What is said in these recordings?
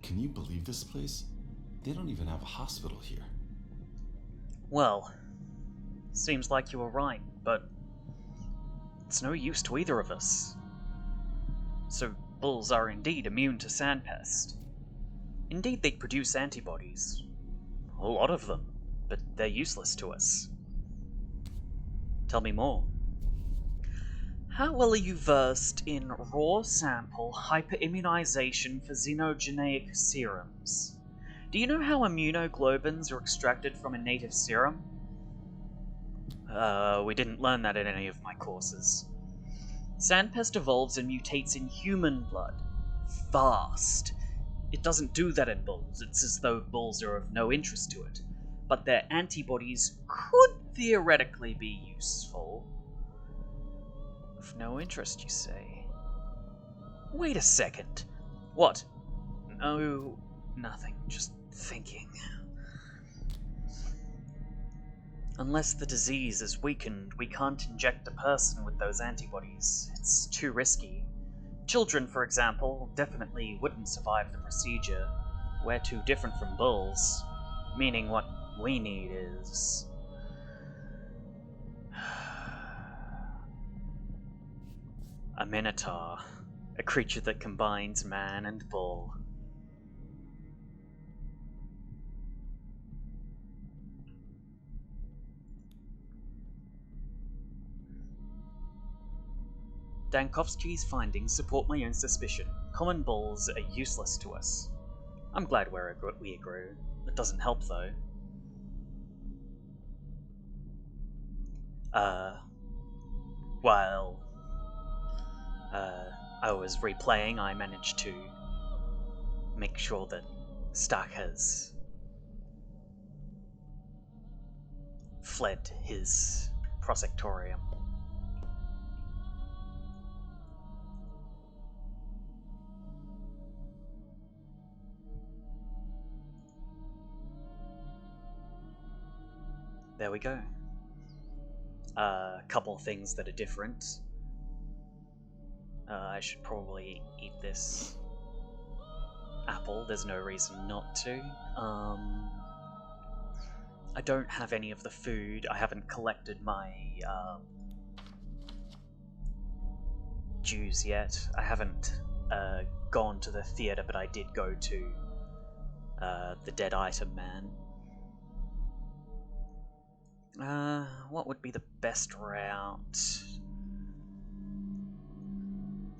Can you believe this place? They don't even have a hospital here. Well, seems like you were right, but it's no use to either of us. So bulls are indeed immune to sandpest. Indeed, they produce antibodies. A lot of them, but they're useless to us. Tell me more. How well are you versed in raw sample hyperimmunization for xenogeneic serums? Do you know how immunoglobins are extracted from a native serum? We didn't learn that in any of my courses. Sandpest evolves and mutates in human blood. Fast. It doesn't do that in bulls. It's as though bulls are of no interest to it. But their antibodies could theoretically be useful. Of no interest, you say? Wait a second. What? No, nothing. Just thinking. Unless the disease is weakened, we can't inject a person with those antibodies. It's too risky. Children, for example, definitely wouldn't survive the procedure. We're too different from bulls. Meaning what we need is... a minotaur. A creature that combines man and bull. Dankovsky's findings support my own suspicion. Common bulls are useless to us. I'm glad we agree. It doesn't help, though. While I was replaying, I managed to make sure that Stark has fled his prosectorium. There we go. A couple things that are different. I should probably eat this apple. There's no reason not to. I don't have any of the food. I haven't collected my dues yet. I haven't gone to the theater, but I did go to the Dead Item Man. What would be the best route?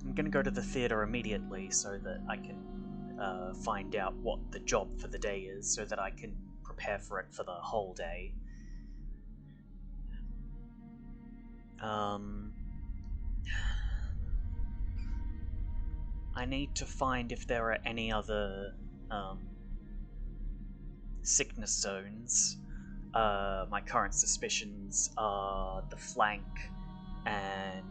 I'm gonna go to the theater immediately so that I can find out what the job for the day is, so that I can prepare for it for the whole day. I need to find if there are any other sickness zones. My current suspicions are the flank and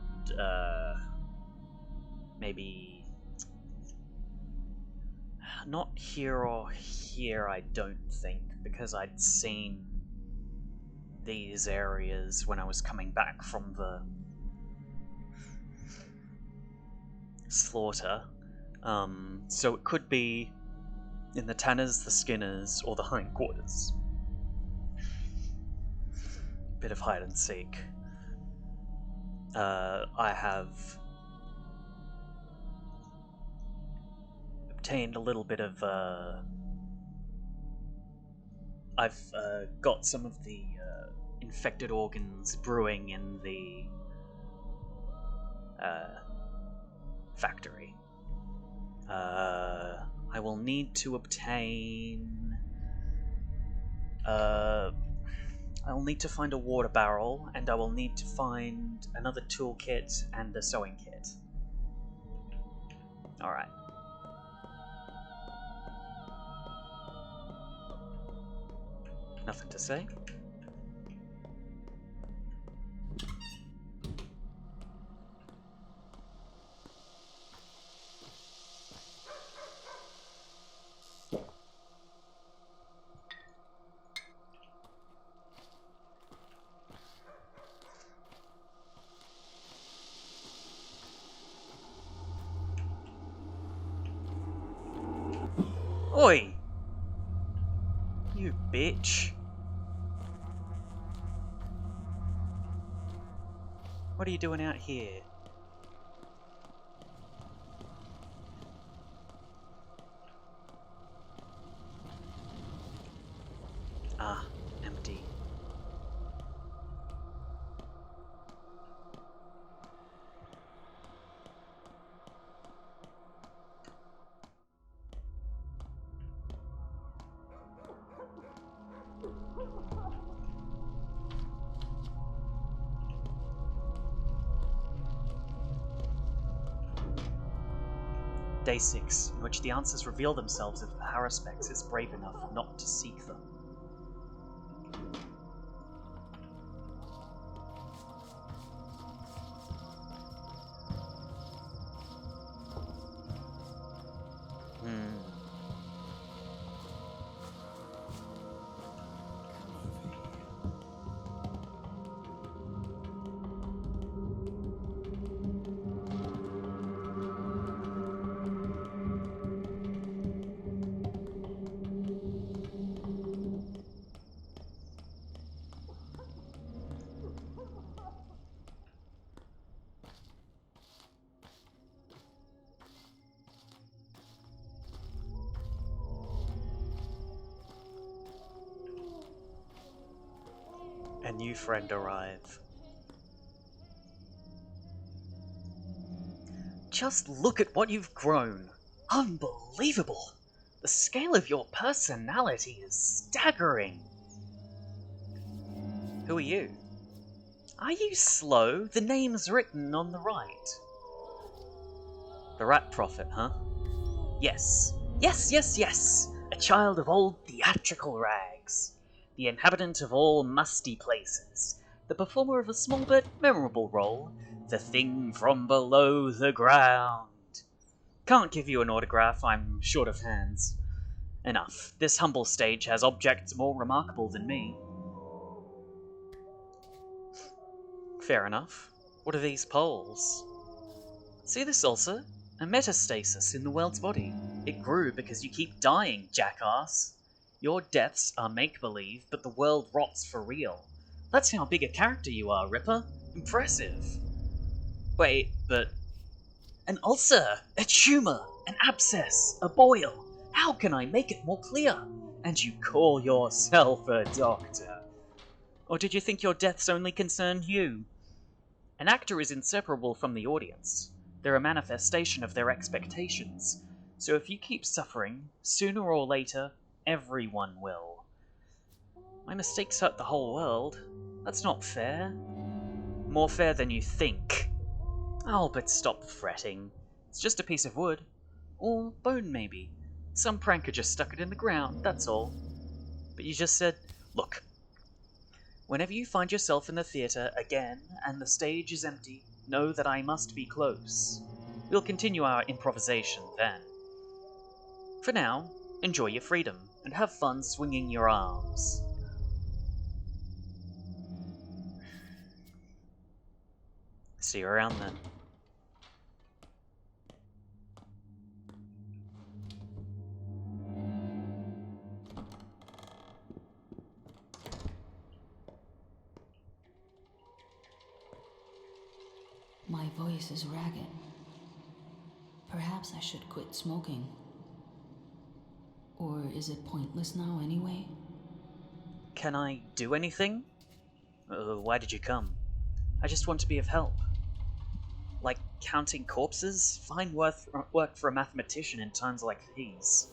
maybe not here or here, I don't think, because I'd seen these areas when I was coming back from the slaughter. So it could be in the Tanners, the Skinners, or the hindquarters. Bit of hide and seek. I have obtained a little bit of I've got some of the infected organs brewing in the factory. I will need to obtain I'll need to find a water barrel, and I will need to find another toolkit and a sewing kit. Alright. Nothing to say. Oi! You bitch. What are you doing out here? Ah, empty. Day 6, in which the answers reveal themselves if the Haruspex is brave enough not to seek them. A new friend arrive. Just look at what you've grown. Unbelievable! The scale of your personality is staggering. Who are you? Are you slow? The name's written on the right. The Rat Prophet, huh? Yes. Yes! A child of old theatrical rags. The inhabitant of all musty places. The performer of a small but memorable role. The thing from below the ground. Can't give you an autograph, I'm short of hands. Enough. This humble stage has objects more remarkable than me. Fair enough. What are these poles? See this ulcer? A metastasis in the world's body. It grew because you keep dying, jackass. Your deaths are make-believe, but the world rots for real. That's how big a character you are, Ripper. Impressive. Wait, but... An ulcer! A tumour! An abscess! A boil! How can I make it more clear? And you call yourself a doctor? Or did you think your deaths only concerned you? An actor is inseparable from the audience. They're a manifestation of their expectations. So if you keep suffering, sooner or later, everyone will. My mistakes hurt the whole world. That's not fair. More fair than you think. Oh, but stop fretting. It's just a piece of wood. Or bone, maybe. Some pranker just stuck it in the ground, that's all. But you just said, look, whenever you find yourself in the theatre again and the stage is empty, know that I must be close. We'll continue our improvisation then. For now, enjoy your freedom and have fun swinging your arms. See you around then. My voice is ragged. Perhaps I should quit smoking. Or is it pointless now anyway? Can I do anything? Why did you come? I just want to be of help. Like counting corpses? Fine work for a mathematician in times like these.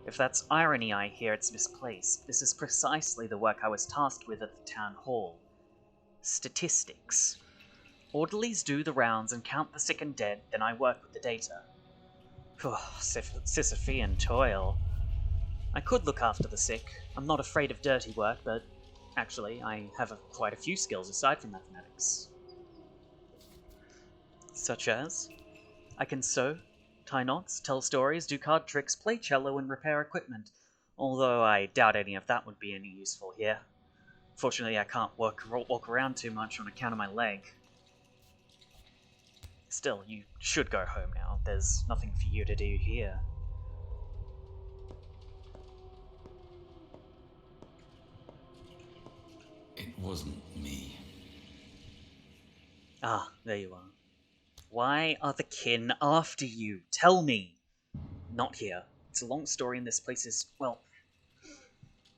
If that's irony I hear, it's misplaced. This is precisely the work I was tasked with at the town hall. Statistics. Orderlies do the rounds and count the sick and dead, then I work with the data. Sisyphean toil. I could look after the sick. I'm not afraid of dirty work, but actually, I have quite a few skills aside from mathematics. Such as? I can sew, tie knots, tell stories, do card tricks, play cello, and repair equipment, although I doubt any of that would be any useful here. Fortunately, I can't walk around too much on account of my leg. Still, you should go home now. There's nothing for you to do here. wasn't me. Ah, there you are. Why are the kin after you? Tell me! Not here. It's a long story and this place is, well,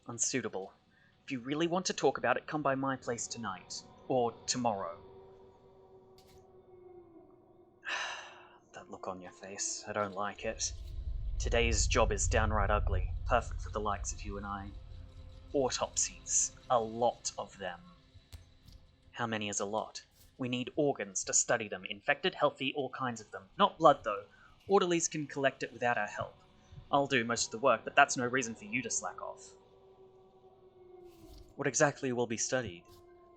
unsuitable. If you really want to talk about it, come by my place tonight. Or tomorrow. That look on your face, I don't like it. Today's job is downright ugly, perfect for the likes of you and I. Autopsies. A lot of them. How many is a lot? We need organs to study them, infected, healthy, all kinds of them. Not blood, though. Orderlies can collect it without our help. I'll do most of the work, but that's no reason for you to slack off. What exactly will be studied?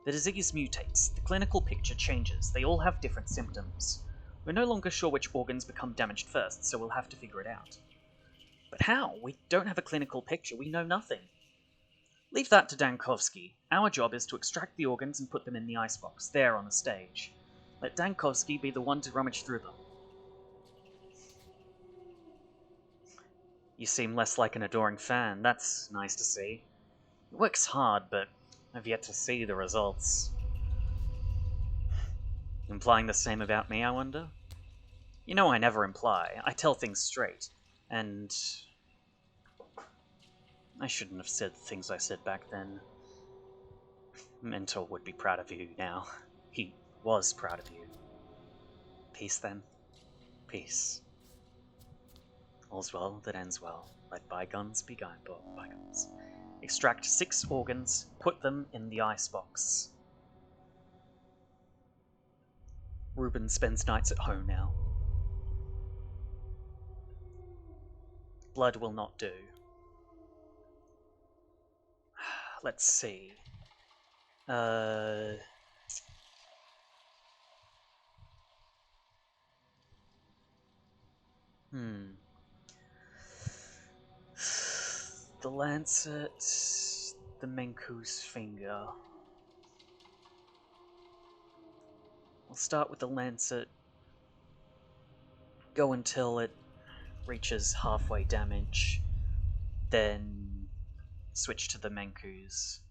The disease mutates, the clinical picture changes, they all have different symptoms. We're no longer sure which organs become damaged first, so we'll have to figure it out. But how? We don't have a clinical picture, we know nothing. Leave that to Dankovsky. Our job is to extract the organs and put them in the icebox, there on the stage. Let Dankovsky be the one to rummage through them. You seem less like an adoring fan, that's nice to see. He works hard, but I've yet to see the results. Implying the same about me, I wonder? You know I never imply. I tell things straight. And I shouldn't have said the things I said back then. Mentor would be proud of you now. He was proud of you. Peace, then. Peace. All's well that ends well. Let bygones be bygones. Extract 6 organs, put them in the icebox. Reuben spends nights at home now. Blood will not do. Let's see. The lancet, the Menku's finger. I'll start with the lancet. Go until it reaches halfway damage. Then switch to the Menku's.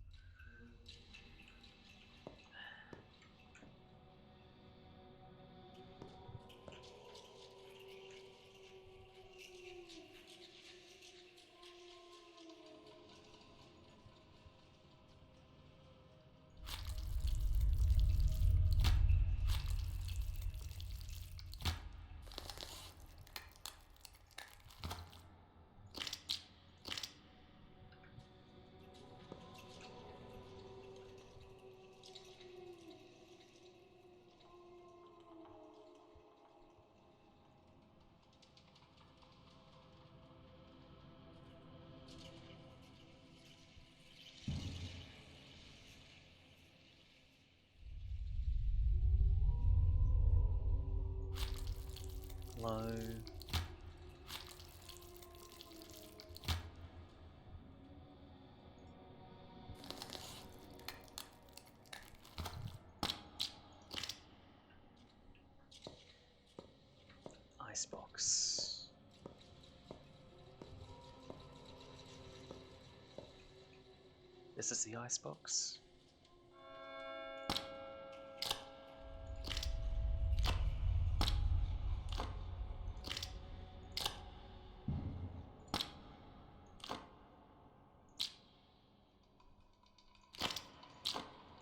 Low. Icebox. This is the icebox.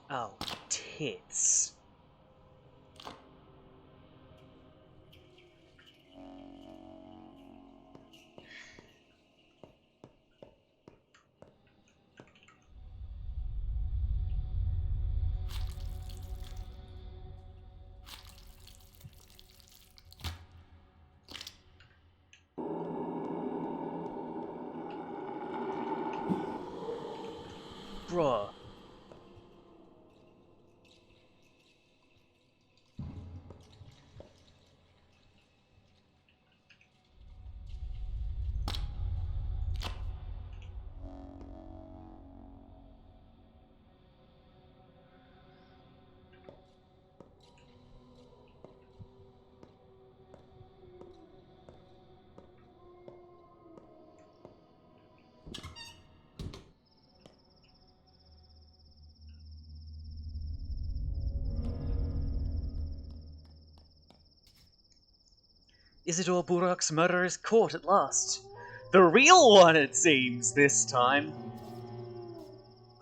Oh, tits. Bruh. Isidore Burak's murder is caught at last. The real one, it seems, this time.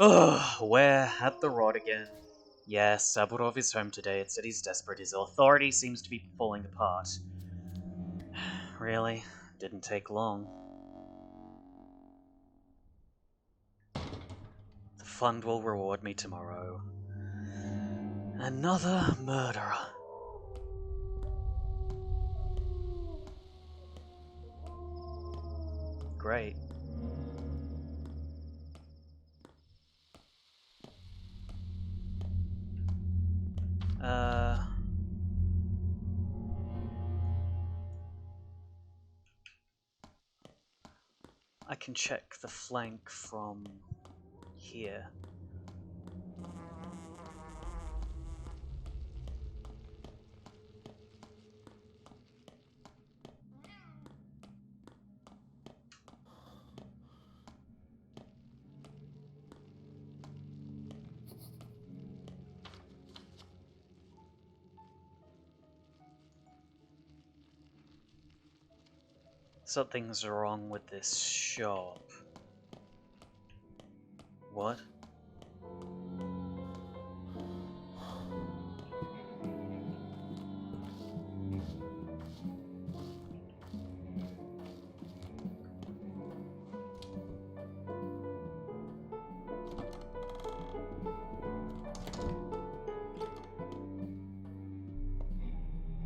Ugh, we're at the rod again. Yes, Saburov is home today. It said he's desperate. His authority seems to be falling apart. Really? Didn't take long. The fund will reward me tomorrow. Another murderer. Great. I can check the flank from here. Something's wrong with this shop. What?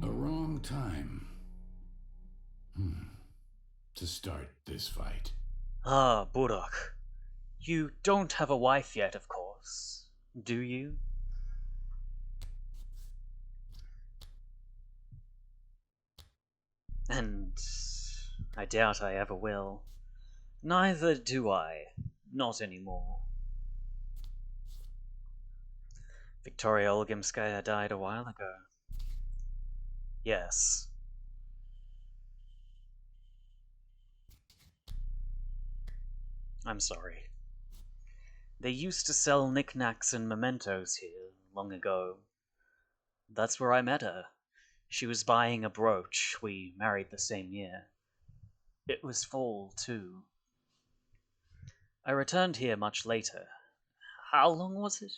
A wrong time. To start this fight. Ah, Burak. You don't have a wife yet, of course. Do you? And I doubt I ever will. Neither do I. Not anymore. Victoria Olgimskaya died a while ago. Yes. I'm sorry. They used to sell knickknacks and mementos here long ago. That's where I met her. She was buying a brooch. We married the same year. It was fall, too. I returned here much later. How long was it?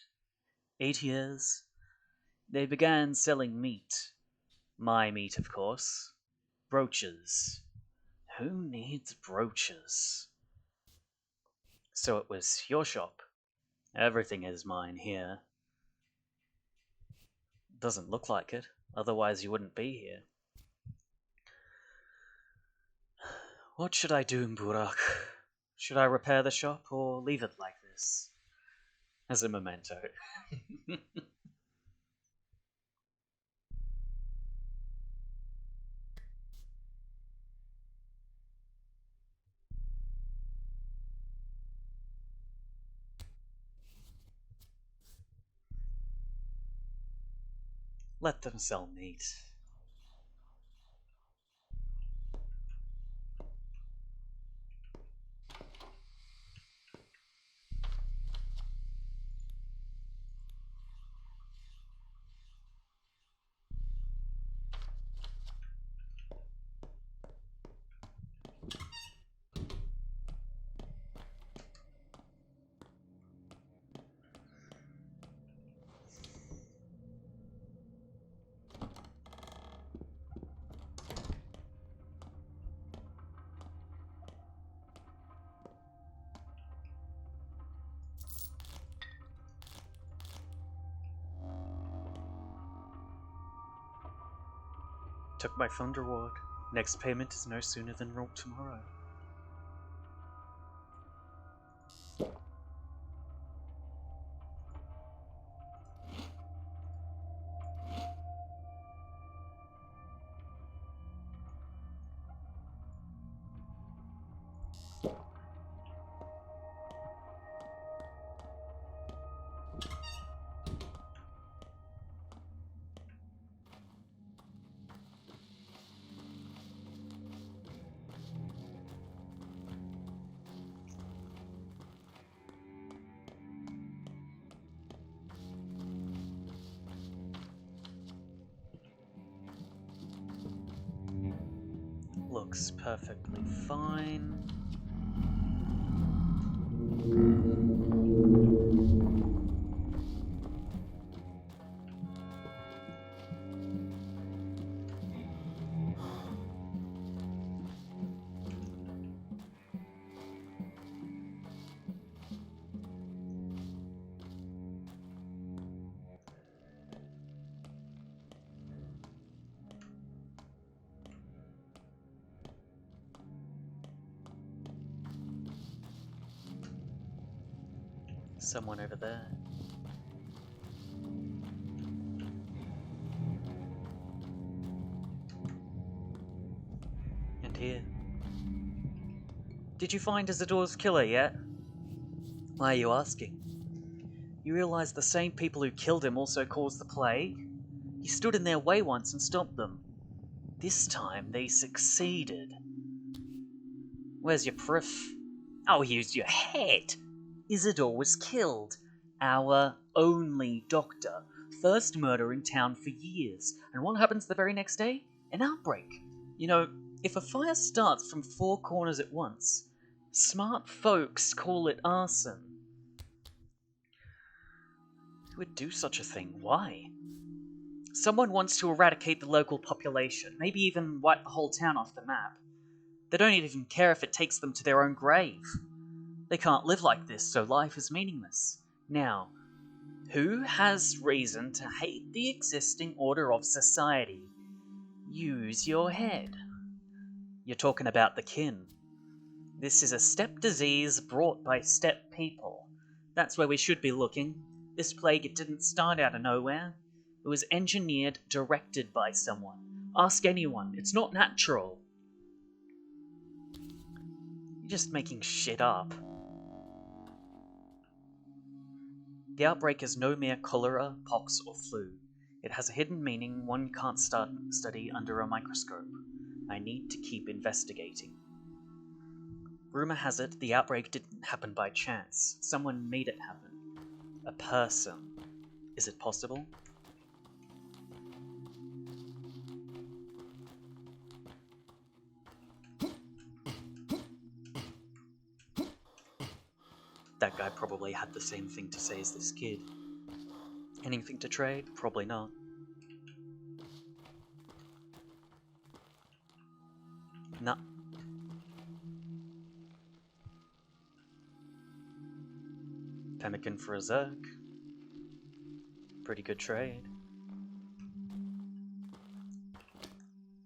8 years. They began selling meat. My meat, of course. Brooches. Who needs brooches? So it was your shop. Everything is mine here. Doesn't look like it, otherwise you wouldn't be here. What should I do, Burak? Should I repair the shop or leave it like this? As a memento. Let them sell meat. Took my fund reward. Next payment is no sooner than tomorrow. looks perfectly fine. Someone over there. And here. Did you find Isidore's killer yet? Why are you asking? You realize the same people who killed him also caused the plague? He stood in their way once and stopped them. This time they succeeded. Where's your proof? I'll use your head. Isidore was killed. Our only doctor. First murder in town for years. And what happens the very next day? An outbreak. You know, if a fire starts from 4 corners at once, smart folks call it arson. Who would do such a thing? Why? Someone wants to eradicate the local population, maybe even wipe the whole town off the map. They don't even care if it takes them to their own grave. They can't live like this, so life is meaningless. Now, who has reason to hate the existing order of society? Use your head. You're talking about the kin. This is a steppe disease brought by steppe people. That's where we should be looking. This plague, it didn't start out of nowhere. It was engineered, directed by someone. Ask anyone. It's not natural. You're just making shit up. The outbreak is no mere cholera, pox, or flu. It has a hidden meaning one can't study under a microscope. I need to keep investigating. Rumor has it the outbreak didn't happen by chance. Someone made it happen. A person. Is it possible? That guy probably had the same thing to say as this kid. Anything to trade? Probably not. Nah. Pemmican for a Zerg. Pretty good trade.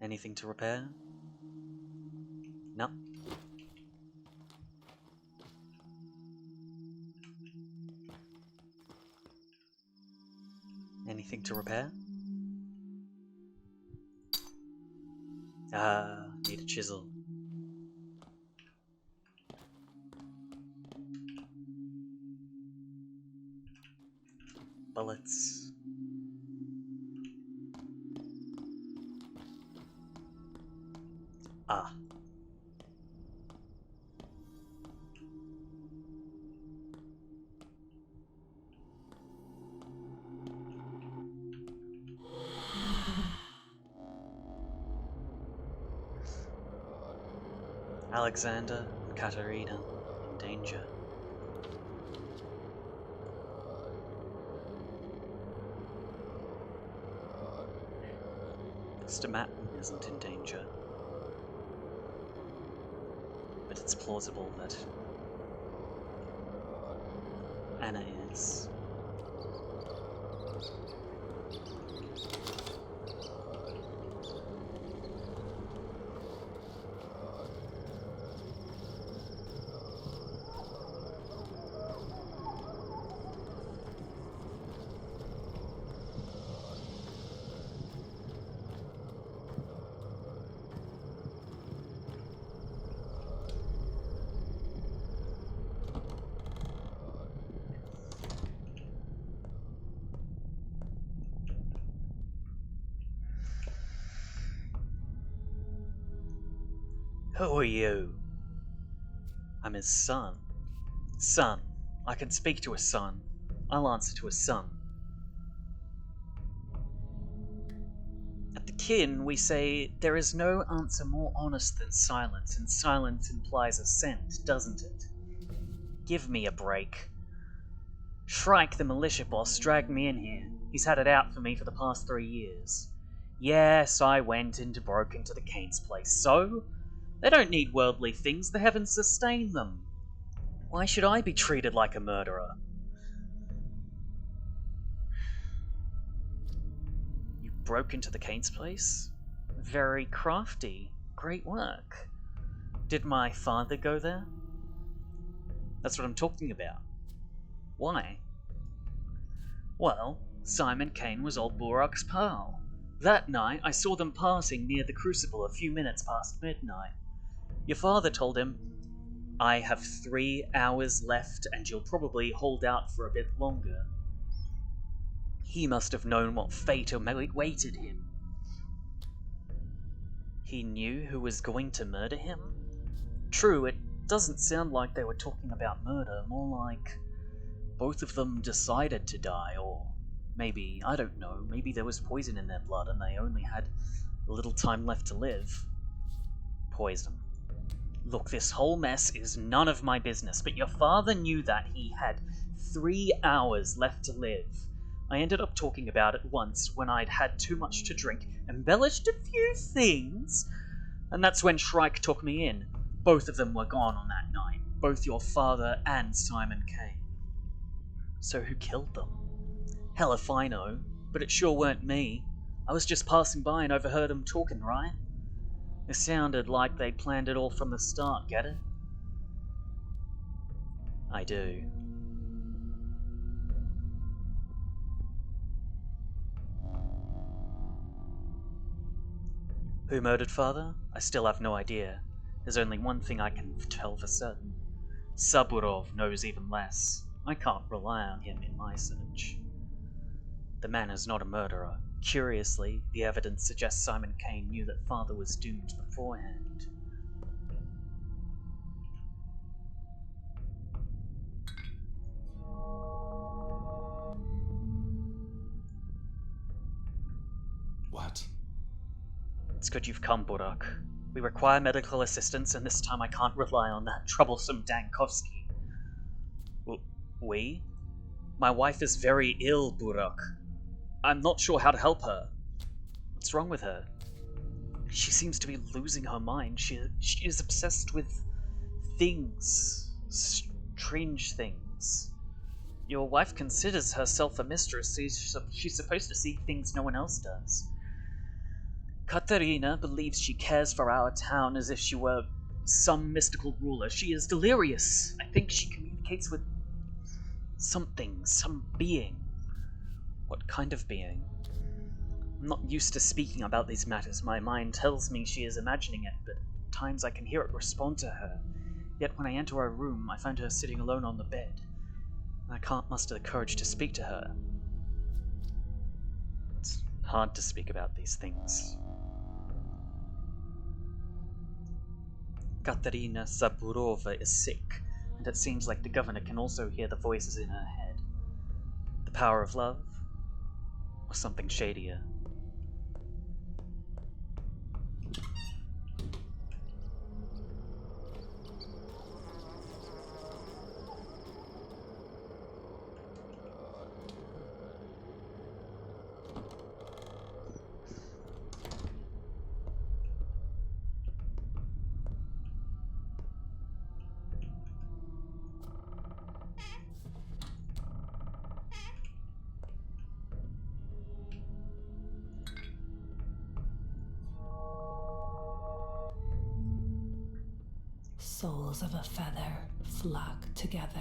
Anything to repair? No. Anything to repair? Need a chisel. Bullets. Ah. Alexander and Katerina in danger. Mr. Matten isn't in danger. But it's plausible that Anna is. Who are you? I'm his son. Son. I can speak to a son. I'll answer to a son. At the kin, we say there is no answer more honest than silence, and silence implies assent, doesn't it? Give me a break. Shrike, the militia boss, dragged me in here. He's had it out for me for the past 3 years. Yes, I went and broke into the Kane's place. So? They don't need worldly things, the heavens sustain them. Why should I be treated like a murderer? You broke into the Kane's place? Very crafty. Great work. Did my father go there? That's what I'm talking about. Why? Well, Simon Kane was old Borak's pal. That night, I saw them passing near the Crucible a few minutes past midnight. Your father told him, I have 3 hours left and you'll probably hold out for a bit longer. He must have known what fate awaited him. He knew who was going to murder him? True, it doesn't sound like they were talking about murder, more like both of them decided to die, or maybe, I don't know, maybe there was poison in their blood and they only had a little time left to live. Poison. Look, this whole mess is none of my business, but your father knew that he had 3 hours left to live. I ended up talking about it once when I'd had too much to drink, embellished a few things, and that's when Shrike took me in. Both of them were gone on that night, both your father and Simon Kane. So who killed them? Hell if I know, but it sure weren't me. I was just passing by and overheard them talking, right? It sounded like they'd planned it all from the start, get it? I do. Who murdered father? I still have no idea. There's only one thing I can tell for certain. Saburov knows even less. I can't rely on him in my search. The man is not a murderer. Curiously, the evidence suggests Simon Kane knew that father was doomed beforehand. What? It's good you've come, Burak. We require medical assistance, and this time I can't rely on that troublesome Dankovsky. We? My wife is very ill, Burak. I'm not sure how to help her. What's wrong with her? She seems to be losing her mind. She is obsessed with things. Strange things. Your wife considers herself a mistress. She's supposed to see things no one else does. Katerina believes she cares for our town as if she were some mystical ruler. She is delirious. I think she communicates with something, some being. What kind of being? I'm not used to speaking about these matters. My mind tells me she is imagining it, but at times I can hear it respond to her. Yet when I enter her room, I find her sitting alone on the bed. I can't muster the courage to speak to her. It's hard to speak about these things. Katerina Saburova is sick, and it seems like the governor can also hear the voices in her head. The power of love? Or something shadier? Souls of a feather flock together.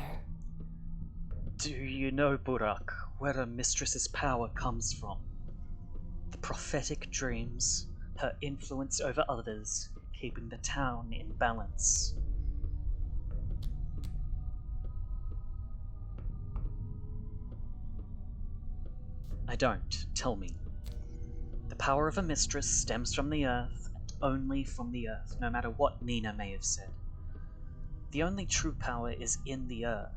Do you know, Burak, where a mistress's power comes from? The prophetic dreams, her influence over others, keeping the town in balance. I don't. Tell me. The power of a mistress stems from the earth, and only from the earth, no matter what Nina may have said. The only true power is in the earth.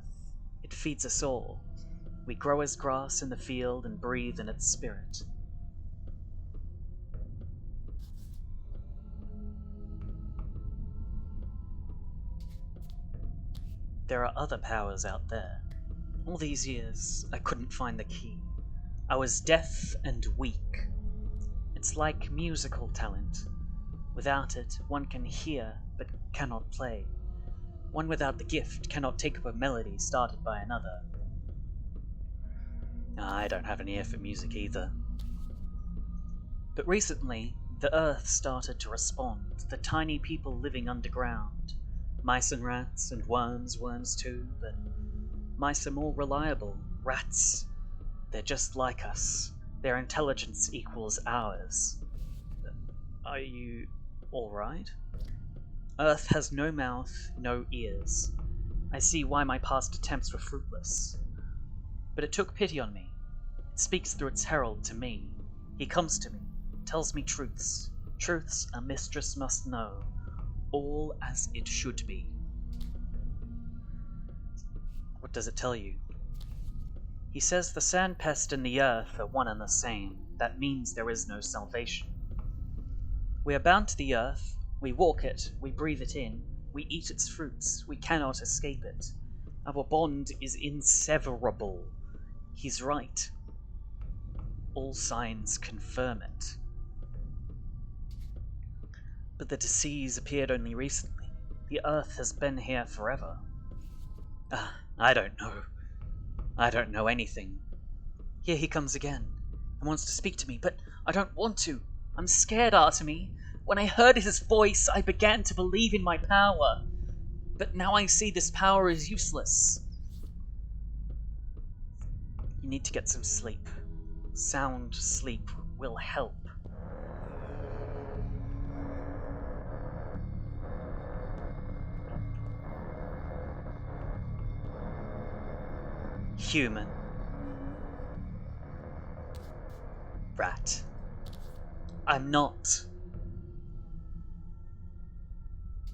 It feeds us all. We grow as grass in the field and breathe in its spirit. There are other powers out there. All these years, I couldn't find the key. I was deaf and weak. It's like musical talent. Without it, one can hear but cannot play. One without the gift cannot take up a melody started by another. I don't have an ear for music either. But recently, the Earth started to respond. The tiny people living underground. Mice and rats, and worms too, but mice are more reliable. Rats, they're just like us. Their intelligence equals ours. Are you alright? Earth has no mouth, no ears. I see why my past attempts were fruitless. But it took pity on me. It speaks through its herald to me. He comes to me, tells me truths. Truths a mistress must know. All as it should be. What does it tell you? He says the sand pest and the earth are one and the same. That means there is no salvation. We are bound to the earth. We walk it. We breathe it in. We eat its fruits. We cannot escape it. Our bond is inseverable. He's right. All signs confirm it. But the disease appeared only recently. The earth has been here forever. I don't know. I don't know anything. Here he comes again, and wants to speak to me, but I don't want to. I'm scared, Artemy. When I heard his voice, I began to believe in my power. But now I see this power is useless. You need to get some sleep. Sound sleep will help. Human. Rat. I'm not.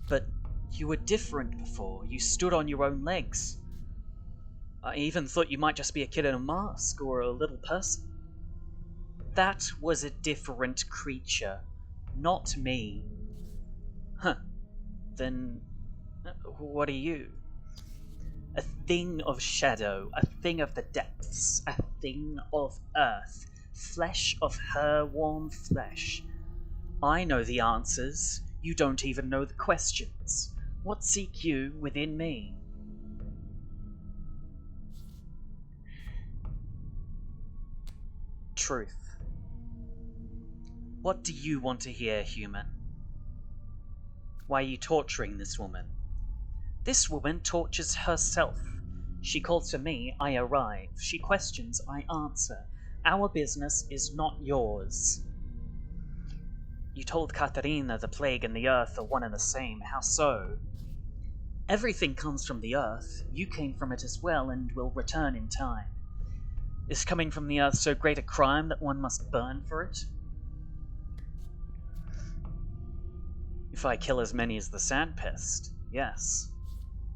But you were different before. You stood on your own legs. I even thought you might just be a kid in a mask or a little person. That was a different creature, not me. Huh. Then, what are you? A thing of shadow, a thing of the depths, a thing of earth, flesh of her warm flesh. I know the answers, you don't even know the questions. What seek you within me? Truth. What do you want to hear, human? Why are you torturing this woman? This woman tortures herself. She calls for me, I arrive. She questions, I answer. Our business is not yours. You told Katarina the plague and the earth are one and the same. How so? Everything comes from the earth. You came from it as well and will return in time. Is coming from the earth so great a crime that one must burn for it? If I kill as many as the sand pest, yes.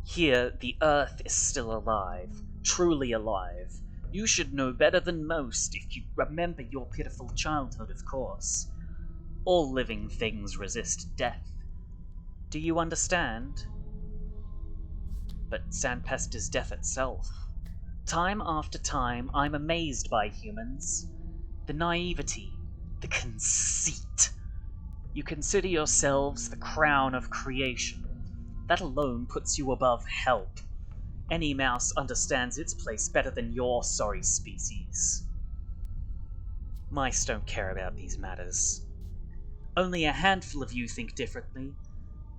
Here, the earth is still alive, truly alive. You should know better than most if you remember your pitiful childhood, of course. All living things resist death. Do you understand? But Sandpest is death itself. Time after time, I'm amazed by humans. The naivety, the conceit. You consider yourselves the crown of creation. That alone puts you above help. Any mouse understands its place better than your sorry species. Mice don't care about these matters. Only a handful of you think differently,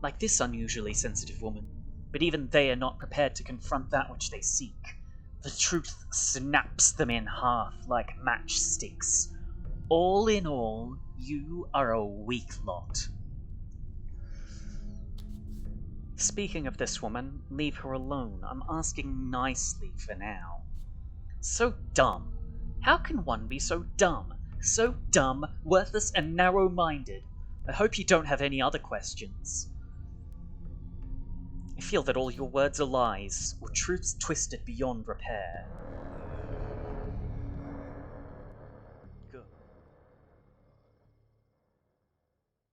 like this unusually sensitive woman, but even they are not prepared to confront that which they seek. The truth snaps them in half like matchsticks. All in all, you are a weak lot. Speaking of this woman, leave her alone. I'm asking nicely for now. So dumb. How can one be so dumb? So dumb, worthless, and narrow-minded. I hope you don't have any other questions. I feel that all your words are lies, or truths twisted beyond repair.